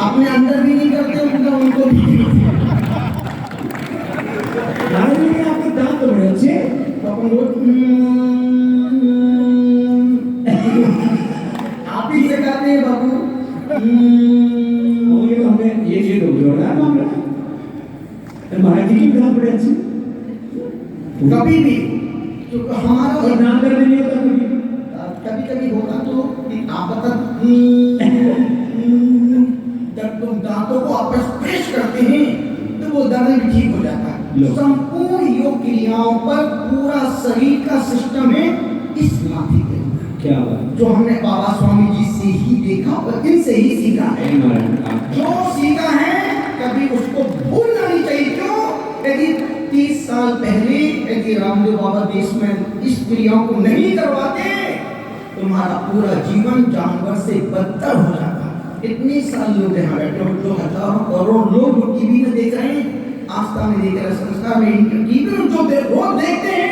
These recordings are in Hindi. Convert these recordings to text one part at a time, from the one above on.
आपने अंदर भी नहीं करते उनको भी आपके दांत तो बड़े अच्छे तो अपन लोग आप ही सिखाते हैं बाबू हमें ये तो जोरदार मामला है। महाराज जी की दांत बड़े अच्छे कभी भी तो हमारा और नाम कर नहीं होता कभी कभी होता तो आप बता जब तुम दांतों को आपस पेश करते हैं तो वो दर्द भी ठीक हो जाता है। संपूर्ण योग क्रियाओं पर पूरा शरीर का सिस्टम है इस माथी के क्या बात जो हमने बाबा स्वामी जी से ही देखा और इनसे ही सीखा है। जो सीखा है कभी उसको भूलना नहीं चाहिए। क्यों? यदि 30 साल पहले यदि रामदेव बाबा देश में इस क्रियाओं को नहीं करवाते तुम्हारा पूरा जीवन जानवर से बदतर हो जाता। इतने साल लोग यहाँ बैठे हो जो हजारों करोड़ लोग जो टीवी में देख रहे हैं, आस्था में देख रहे हैं, संस्कार में टीवी में जो रोज देखते हैं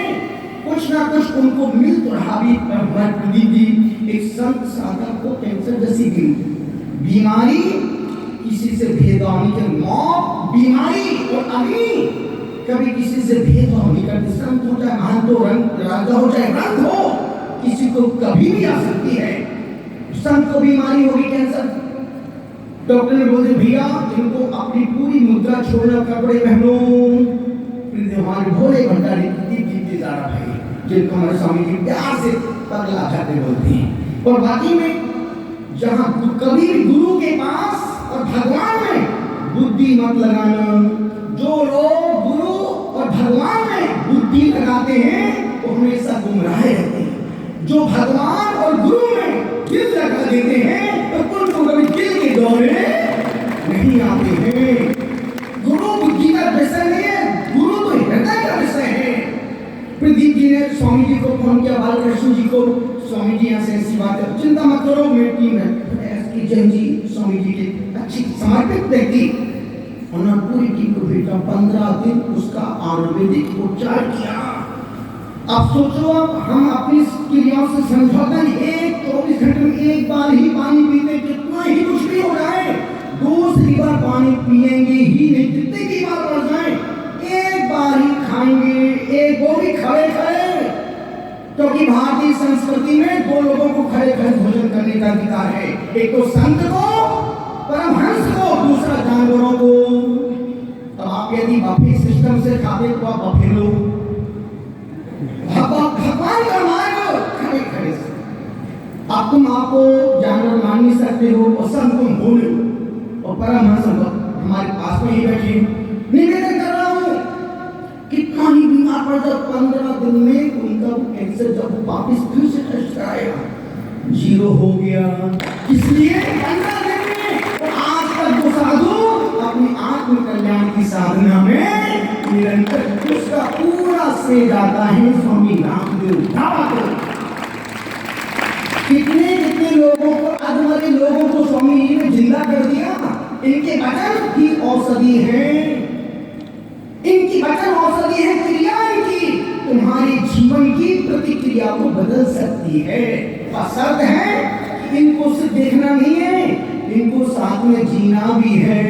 कुछ ना कुछ उनको मिल तो रहा भी। प्रदीप जी एक संत साधक को कैंसर जैसी बीमारी किसी से भेदभाव नहीं कर मौत बीमारी और अभी कभी किसी से भेदभाव नहीं करते। संत हो चाहे महंत हो रंग राजा हो चाहे रंग हो किसी को कभी भी आ सकती है। संत को बीमारी होगी कैंसर डॉक्टर ने बोल दिया भैया इनको अपनी पूरी मुद्रा छोड़ना कपड़े पहनो। हमारे भोले भंडारी जीते जा रहा है जिनको हमारे स्वामी जी प्यार से पगला जाते बोलते हैं। और बाकी में जहां कभी भी गुरु के पास और भगवान में बुद्धि मत लगाना। जो लोग गुरु और भगवान में बुद्धि लगाते हैं वो हमेशा गुमराह रहते हैं। जो भगवान और गुरु में दिल लगा देते हैं तो उनको कभी दिल के दौरे नहीं आते हैं। गुरु बुद्धि का विषय नहीं है, गुरु तो हृदय का विषय है। प्रदीप जी ने स्वामी जी को फोन किया, बालकृष्ण जी को, स्वामी जी यहाँ से ऐसी बात है चिंता मत करो मेरी टीम है की जैन जी स्वामी जी के अच्छी समर्पित व्यक्ति उन्होंने पूरी टीम को भेजा। 15 दिन उसका आयुर्वेदिक उपचार किया। अब सोचो हम अपनी क्रियाओं से समझौता नहीं। 24 घंटे में एक बार ही पानी पीते कितना ही कुछ भी हो जाए दूसरी बार पानी पिएंगे ही नहीं। जितने की बार बढ़ जाए एक बार ही खाएंगे एक वो भी खड़े खड़े क्योंकि भारतीय संस्कृति में 2 लोगों को खड़े खड़े भोजन करने का अधिकार है। एक तो संत को परमहंस को दूसरा जानवरों को। अब आप यदि बफे सिस्टम से खाते तो आप बफे लो भगवान का मार्ग खड़े खड़े से अब तुम आपको जानवर मान नहीं सकते हो और संत तुम बोलो और परमहंस हमारे पास में ही बैठे निवेदन कर रहा हूं कितना ही बीमार पड़ जाए 15 दिन में उनका कैंसर जब वापिस फिर से टेस्ट कराया 0 हो गया। इसलिए 15 दिन में आज तक वो साधु अपनी आत्म कल्याण की साधना में निरंतर उसका पूरा श्रेय जाता है स्वामी रामदेव बाबा को। कितने कितने लोगों को अधमरे लोगों को स्वामी जी ने जिंदा कर दिया। इनके वचन की औषधि है, इनकी वचन औषधि है क्रिया इनकी तुम्हारे जीवन की प्रतिक्रिया को बदल सकती है। और शर्त है कि इनको सिर्फ देखना नहीं है इनको साथ में जीना भी है।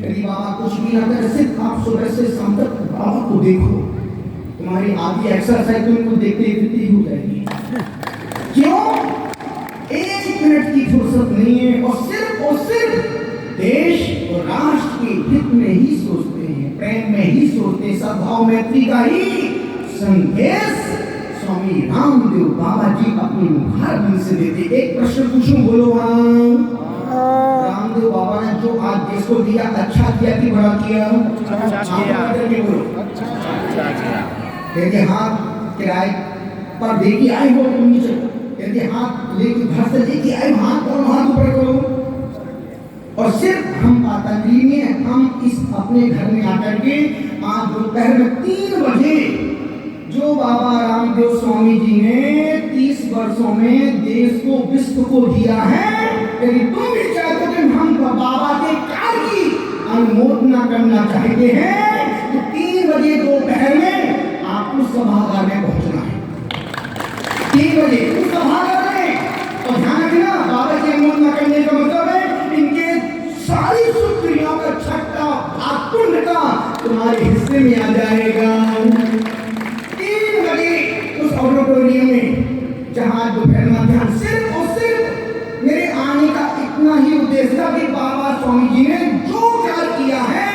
यदि बाबा कुछ भी ना करे सिर्फ आप सुबह से शाम तक बाबा को देखो तुम्हारी आधी एक्सरसाइज तो इनको देखते देखते ही हो जाएगी। क्यों? 1 मिनट की फुर्सत नहीं है और सिर्फ देश और राष्ट्र के हित में ही सोचते हैं प्रेम में ही सोचते हैं सद्भाव मैत्री का ही संदेश स्वामी रामदेव बाबा जी अपनी मुखारबिंद से देते। एक प्रश्न पूछूं बोलो रामदेव बाबा ने जो आज देश को दिया अच्छा किया कि बुरा किया? अच्छा किया। यदि हाथ किराए पर देके आए हो तुम नीचे यदि हाथ लेके घर से लेके आए हाथ ऊपर करो। और सिर्फ हम पातंजलि में हम इस अपने घर में आकर के आज दोपहर में 3 बजे जो बाबा रामदेव स्वामी जी ने 30 वर्षों में देश को विश्व को दिया है यदि तुम भी चाहते हो हम बाबा के कार्य की अनुमोदना करना चाहते हैं तो 3 बजे दोपहर में आपको सभागार में पहुंचना है। 3 बजे उस सभागार में और ध्यान रखना बाबा की अनुमोदना करने का मतलब है इनके तुम्हारे हिस्से में आ जाएगा। 3 बजे उस ऑडिटोरियम में, जहां दोपहर मध्याह्न, सिर्फ और सिर्फ मेरे आने का इतना ही उद्देश्य था कि बाबा स्वामी जी ने जो प्यार किया है,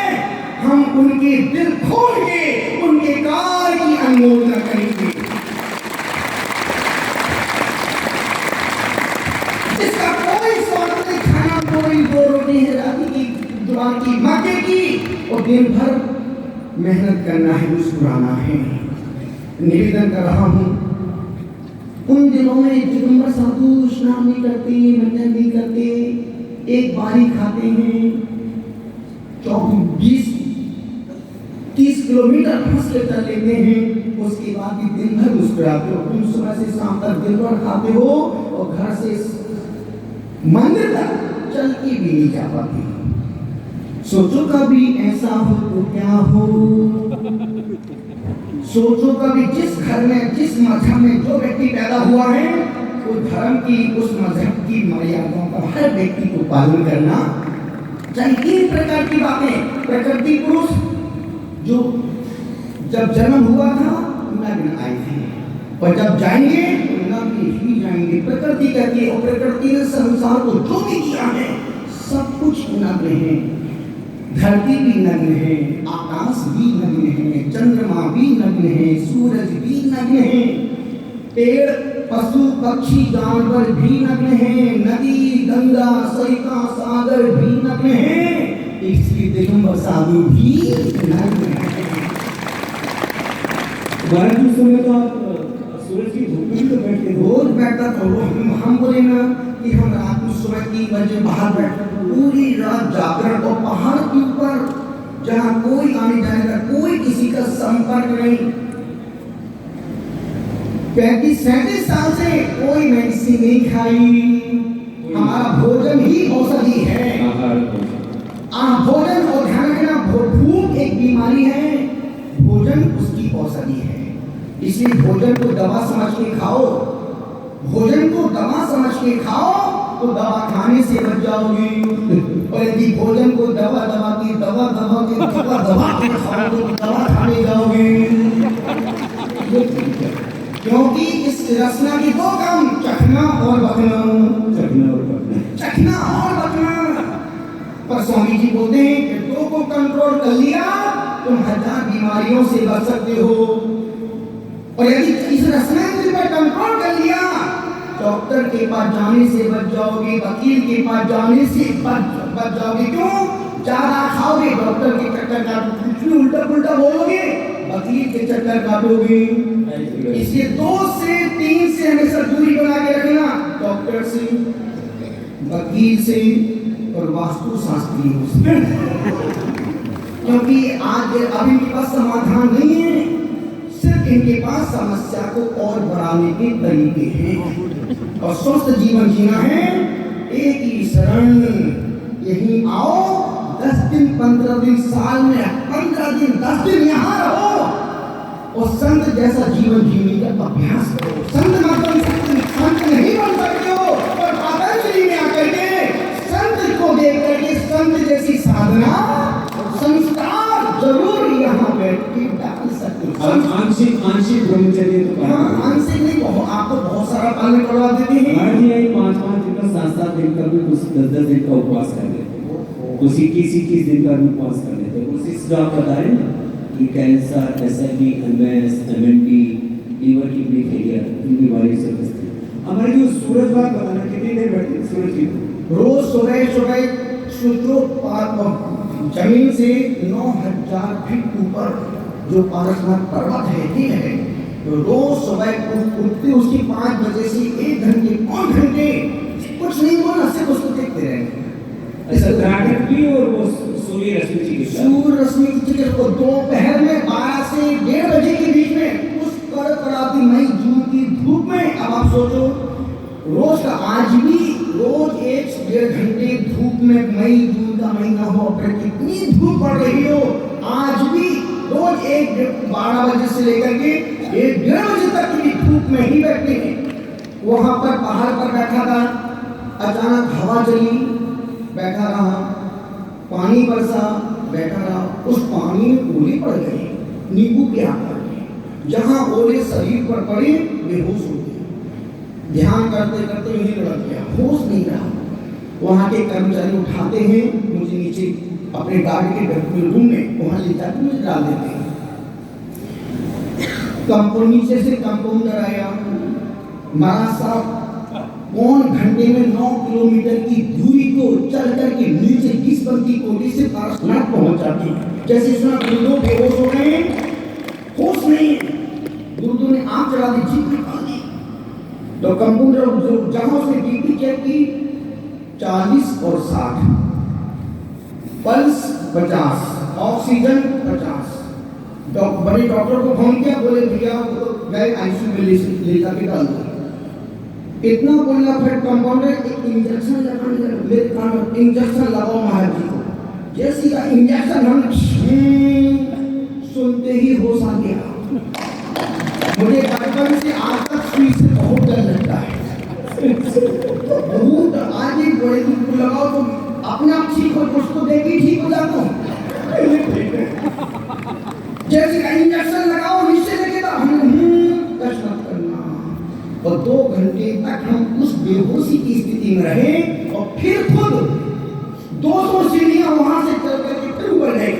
हम उनके दिल खोल के उनके कार्य की अनुमोदना करेंगे। इसका कोई स्वार्थ नहीं, खाना कोई 2 रोटी है रात की, जुबान की, मक्के की, और दिन भर मेहनत करना है, मुस्कुराना है। निवेदन कर रहा हूं, उन दिनों में दिगंबर साधु स्नान नहीं करते, मंजन नहीं करते, एक बारी खाते हैं, 20-30 किलोमीटर फंस के चल लेते हैं, उसके बाद भी दिन भर मुस्कुराते हो। तुम सुबह से शाम तक दिन भर खाते हो और घर से मंदिर तक चल के भी नहीं जा पाते। सोचो कभी ऐसा हो तो क्या हो। सोचो कभी जिस घर में, जिस मजहब में जो व्यक्ति पैदा हुआ है, उस धर्म की, उस मजहब की मर्यादाओं का हर व्यक्ति को पालन करना चाहिए। 3 प्रकार की बातें। प्रकृति पुरुष जो जब जन्म हुआ था नग्न आए थे, और जब जाएंगे तो नग्न ही जाएंगे। प्रकृति कहती है, और प्रकृति ने संसार को जो भी किया है सब कुछ नग्न है। धरती भी नग्न है, आकाश भी नग्न है, चंद्रमा भी नग्न है, सूरज भी नग्न है, पेड़ पशु पक्षी जानवर भी नग्न है, नदी गंगा सरिता सागर भी नग्न है, इसलिए दिगंबर साधु भी नग्न है। बारह उस समय तो आप सूरज की धूप में तो बैठते थे। रोज बैठता था। हम बोले ना कि हम रात को सुबह 3 बजे बाहर बैठे, पूरी रात जागरण, और पहाड़ के ऊपर जहाँ कोई आने जाने का, कोई किसी का संपर्क नहीं। 35-37 साल से कोई मेडिसिन नहीं खाई। हमारा भोजन ही औषधि है। भोजन, और ध्यान रखना, भूख एक बीमारी है, भोजन उसकी औषधि है। इसलिए भोजन को दवा समझ के खाओ। भोजन को दवा समझ के खाओ तो दवा खाने से बच जाओगे, और यदि भोजन को दवा के खाओ तो दवा खाने जाओगे। क्योंकि इस रचना की 2 काम, चखना और बकना। चखना और बकना। पर स्वामी जी बोलते हैं कि 2 को कंट्रोल कर लिया तुम 1000 बीमारियों से बच सकते हो। और यदि इस रचना पर कंट्रोल कर लिया, डॉक्टर के पास जाने से बच जाओगे, वकील के पास जाने से बच जाओगे। क्यों? ज्यादा खाओगे, डॉक्टर के चक्कर काटोगे, उल्टा पुल्टा बोलोगे, वकील के चक्कर काटोगे। इसलिए 2 से 3 से हमेशा दूरी बना के रखना, डॉक्टर से, वकील से और वास्तु शास्त्रियों से। क्योंकि आज अभी इनके पास समाधान नहीं है, सिर्फ इनके पास समस्या को और बढ़ाने के तरीके हैं। और स्वस्थ जीवन जीना है, एक ही शरण, यही आओ, 10 दिन 15 दिन, साल में 15 दिन 10 दिन यहाँ रहो, और संत जैसा जीवन जीने का अभ्यास करो। संत मत बन सकते, संत नहीं बन सकते हो, और पतंजलि में आकर के संत को देख करके संत जैसी साधना, संस्कार जरूर यहाँ बैठ के डाल सकते हो। आंशिक ब्रह्मचर्य तो आंशिक नहीं, आपको बहुत सारा पालन करवा देते हैं। 5-5 दिन का, 7-7 दिन का भी, कुछ 10-10 दिन का उपवास कर लेते, कुछ 21 दिन का भी उपवास कर लेते। कोशिश जो आप बता रहे हैं ना कि cancer, SIV, MS, MND, liver kidney failure, इन बीमारियों से बचते हैं। हमारे जो सूरज बात बताना, कितनी देर बैठते हैं सूरज की? रोज सुबह जमीन से 9000 फीट ऊपर जो पारसनाथ पर्वत है, ठीक है, तो रोज सुबह उठते उसकी 5 बजे से 1 घंटे 5 घंटे कुछ नहीं बोलना, सिर्फ उसको देखते रहेंगे। और वो सूर्य रश्मि की चिकित्सा को दोपहर में 12 से 1:30 बजे के बीच में उस कड़कड़ाती मई जून की धूप में, अब आप सोचो, रोज का आज भी रोज 1-1.5 घंटे धूप में, मई जून का महीना हो, पर कितनी धूप पड़ रही हो, आज भी रोज 12 बजे से लेकर के 1-1:30 बजे तक की धूप में ही बैठते हैं। वहां पर पहाड़ पर बैठा था, अचानक हवा चली, बैठा रहा, पानी बरसा, बैठा रहा, उस पानी में ओले पड़ गए नींबू के आकार में। जहां ओले शरीर पर पड़े बेहोश हो गए। ध्यान करते करते यही लड़क गया, होश नहीं रहा। वहां के कर्मचारी उठाते हैं, मुझे नीचे अपने गाड़ी के रूम में वहां ले जाकर मुझे डाल देते हैं। नीचे से कंपाउंडर आया, महाराज साहब कौन घंटे में 9 किलोमीटर की दूरी को चल करके नीचे 20 कोटी से पारसनाथ पहुंच जाती। जैसे सुना गुरुदेव बेहोश हो गए, होश नहीं। गुरुदेव ने आंख चढ़ा दी, जीप निकाल दी। तो कंपाउंडर जहां उसने बीपी चेक की 40 और 60, पल्स 50, ऑक्सीजन 50। बड़े डॉक्टर को फोन किया, बोले भैया वो तो गए आईसीयू में ले जाके डाल दो। इतना बोलना, फिर कंपाउंडर एक इंजेक्शन लगाने, इंजेक्शन लगाओ महाराज जी को। जैसे का इंजेक्शन हम सुनते ही होश आ गया। मुझे बचपन से आज तक सुई से बहुत डर लगता है, बहुत। आज एक बड़े दूर को लगाओ तो अपने आप ठीक हो, उसको देखिए ठीक हो जाता हूँ। जैसे का इंजेक्शन लगाओ नीचे लगेगा, कष्ट मत करना। और 2 घंटे तक हम उस बेहोशी की स्थिति में रहे और फिर खुद 200 सीढ़ियां वहां से चल करके फिर ऊपर गए,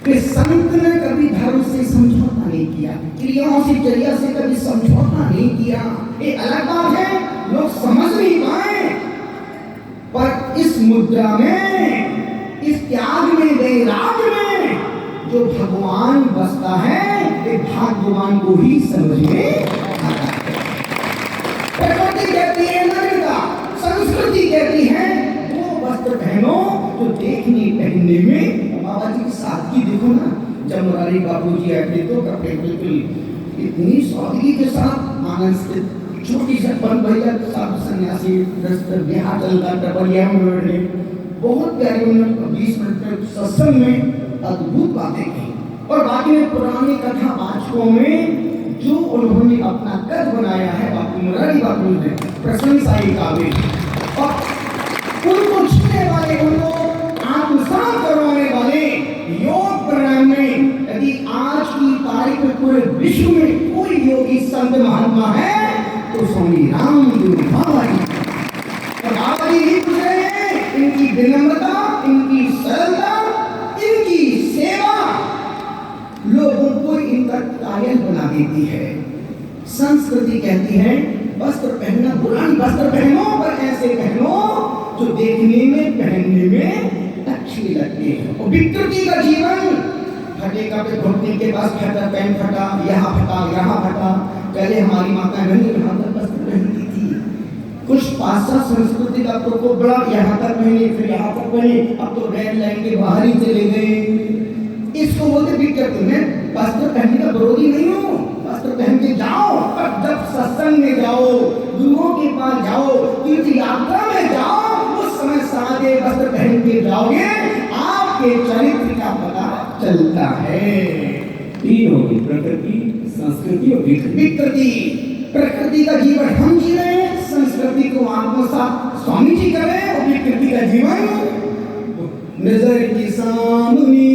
कि संत ने कभी धर्म से समझौता नहीं किया, क्रियाओं से चर्या से कभी समझौता नहीं किया। ये अलग बात है, लोग समझ नहीं पाए, पर इस मुद्रा में, इस त्याग में, वैराग में जो भगवान बसता है, एक भाग्यवान को ही समझ में आता है। प्रकृति कहती है नम्रता, संस्कृति कहती है वो वस्त्र पहनो जो देखने पहनने में। बाबा जी की सादगी देखो ना, जब मुरारी बाबू जी आए तो कपड़े बिल्कुल इतनी सादगी के साथ, आनंद से छोटी सी बन भैया साधु सन्यासी बिहार चलता टपरिया में बहुत प्यारी, उन्होंने 20 मिनट में सत्संग में अद्भुत बातें की। और बाकी में पुरानी कथा वाचकों में जो उन्होंने अपना कद बनाया है, बापू मुरारी बापू ने प्रशंसा ही काबिल। और उनको छूने वाले, उनको आत्मसात करवाने वाले योग प्राणायाम में, यदि आज की तारीख में पूरे विश्व में कोई योगी संत महात्मा है तो स्वामी रामदेव बाबा जी। और बाबा जी ही पूछ रहे हैं, इनकी विनम्रता, इनकी सरलता, इनकी सेवा लोगों को इनका कायल बना देती है। संस्कृति कहती है वस्त्र पहनना बुरा नहीं, वस्त्र पहनो पर ऐसे पहनो जो देखने में, पहनने में अच्छी लगती है। और विकृति का जीवन, फटे कपड़े घुटने के पास फटा, पैंट फटा, यहाँ फटा। पहले हमारी माता बहनी यहाँ तक वस्त्र पहनती थी। कुछ पाश्चात्य संस्कृति का प्रकोप बढ़ा, यहाँ तक पहने, फिर यहाँ तक पहने, अब तो रेड लाइन के बाहर ही चले गए। इसको बोलते विकृति। मैं वस्त्र पहनने का विरोधी नहीं हूँ, वस्त्र पहन के जाओ, पर जब सत्संग में जाओ, गुरुओं के पास जाओ, तीर्थ यात्रा में जाओ, उस समय सादे वस्त्र पहन के जाओगे, आपके चरित्र का पता चलता है। 3 होगी, प्रकृति, संस्कृति और विकृति। प्रकृति का जीवन हम जी रहे हैं, संस्कृति को आत्मसात स्वामी जी कर रहे हैं, और विकृति का जीवन नजर के सामने।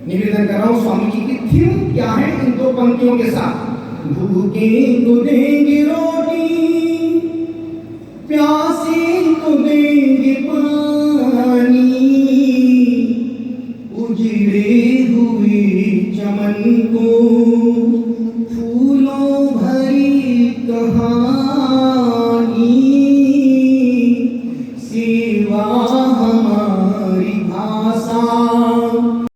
निवेदन कर रहा हूं, स्वामी जी की थीम क्या है इन 2 पंक्तियों के साथ। भूखे को देंगे रो